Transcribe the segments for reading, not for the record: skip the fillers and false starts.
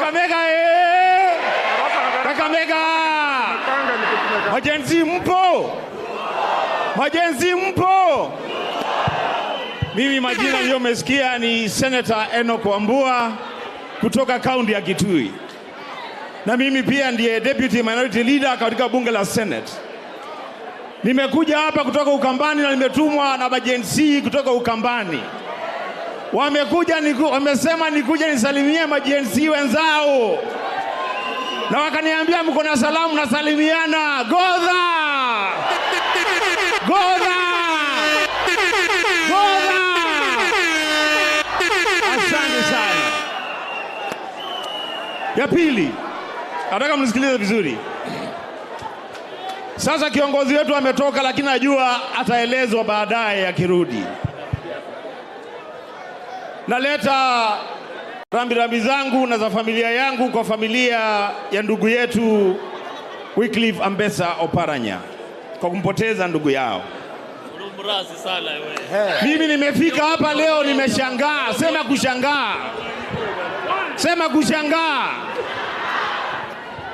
Kakamega Kakamega. Majenzi mpo? Majenzi mpo? Mimi majina ndio umesikia ni Senator Enoch Wambua kutoka kaunti ya Kitui. Na mimi pia ndiye Deputy Minority Leader katika bunge la Senate. Nimekuja hapa kutoka Ukambani na nimetumwa na majenzi kutoka Ukambani. Wamesema nikuja nisalimie majenzi wenzao. Na wakaniambia mko na salamu na salimiana. Godha! Godha! Godha! Asante sana. Ya pili, nataka mnisikilize vizuri. Sasa kiongozi wetu ametoka, lakini najua ataelezwa baadaye akirudi. Naleta rambirambi zangu na za familia yangu kwa familia ya ndugu yetu Wycliffe Ambassa Oparanya kwa kumpoteza ndugu yao. Mimi nimefika hapa leo nimeshangaa, sema kushangaa. Sema kushangaa.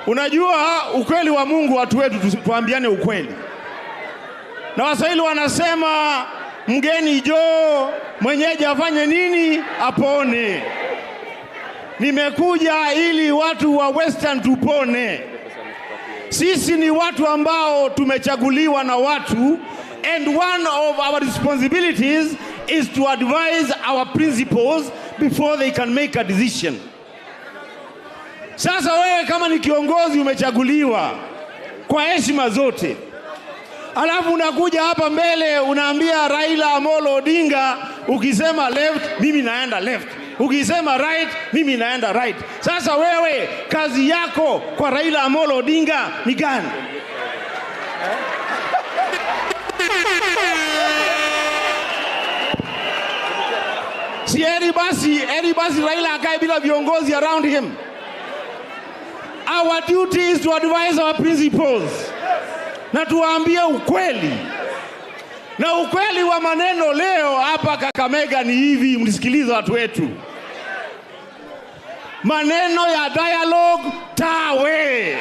Unajua ukweli wa Mungu, watu wetu tuambiane ukweli. Na Waswahili wanasema mgeni njoo, mwenyeji afanye nini? Apone. Nimekuja ili watu wa Western tupone. Sisi ni watu ambao tumechaguliwa na watu, and one of our responsibilities is to advise our principals before they can make a decision. Sasa wewe kama ni kiongozi umechaguliwa kwa heshima zote, alafu unakuja hapa mbele unaambia Raila Amolo Odinga, ukisema left mimi naenda left, ukisema right mimi naenda right. Sasa wewe kazi yako kwa Raila Amolo Odinga ni gani? Si eri basi Raila akae bila viongozi around him. Our duty is to advise our principals. Na tuwaambie ukweli. Na ukweli wa maneno leo hapa Kakamega ni hivi, mnisikilize watu wetu. Maneno ya dialogue tawe.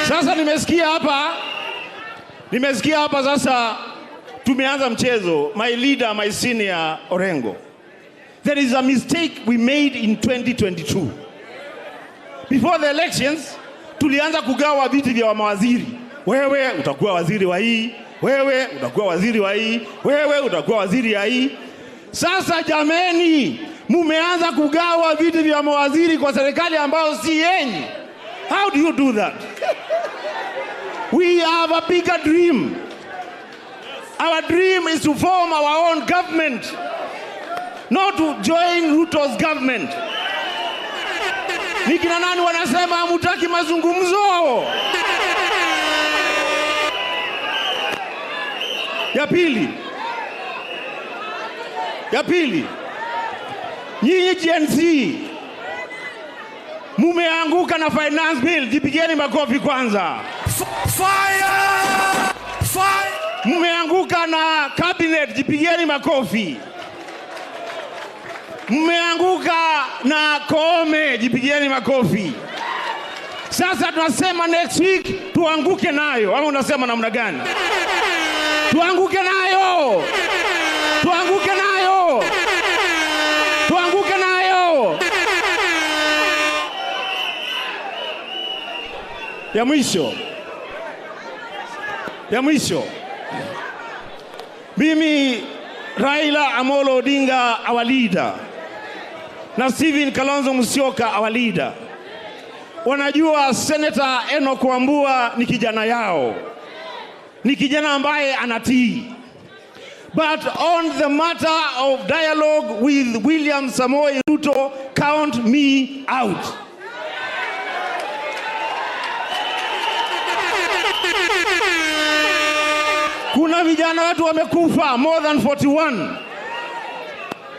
Sasa nimesikia hapa sasa tumeanza mchezo. My leader, my senior Orengo. There is a mistake we made in 2022. Before the elections, tulianza kugawa viti vya mawaziri. Wewe utakuwa waziri wa hii, wewe utakuwa waziri wa hii, wewe utakuwa waziri ya hii. Sasa jameni, mumeanza kugawa viti vya mawaziri kwa serikali ambayo si yenyu. How do you do that? We have a bigger dream. Our dream is to form our own government, not to join Ruto's government. Nikina nani wanasema hamutaki mazungumzo? Ya pili, nyinyi Gen Z mumeanguka na finance bill, jipigeni makofi kwanza. Fire! Mumeanguka na cabinet, jipigeni makofi. Mmeanguka na Koome, jipigeni makofi. Sasa tunasema next week tuanguke nayo. Ama unasema namna gani? Tuanguke nayo. Tuanguke nayo. Tuanguke nayo. Ya mwisho. Mimi Raila Amolo Odinga, our leader, na Stephen Kalonzo Musyoka, our leader, wanajua Senator Enoch Wambua ni kijana yao, ni kijana ambaye anatii. But on the matter of dialogue with William Samoei Ruto, count me out. Kuna vijana watu wamekufa, more than 41.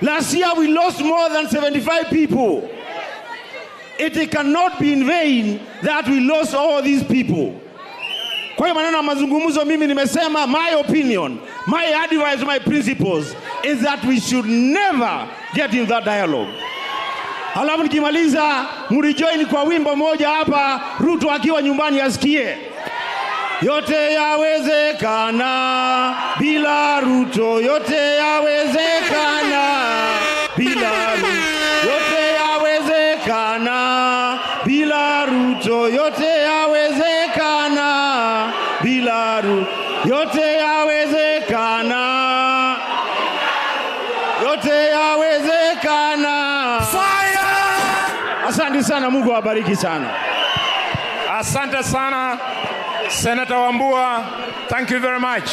Last year we lost more than 75 people. It cannot be in vain that we lost all these people. Kwa hiyo maneno ya mazungumzo, mimi nimesema my opinion, my advice, my principles. is that we should never get in that dialogue. Halafu nikimaliza murijoin kwa wimbo moja hapa, Ruto akiwa nyumbani asikie. Yote yawezekana bila Ruto, yote yawezekana bila Ruto, yote yawezekana bila Ruto, yote yawezekana bila Ruto, yote yawezekana, yote yawezekana. Fire! Asante sana, Mungu awabariki sana. Asante sana Senator Wambua, thank you very much.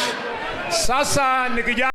Sasa nikija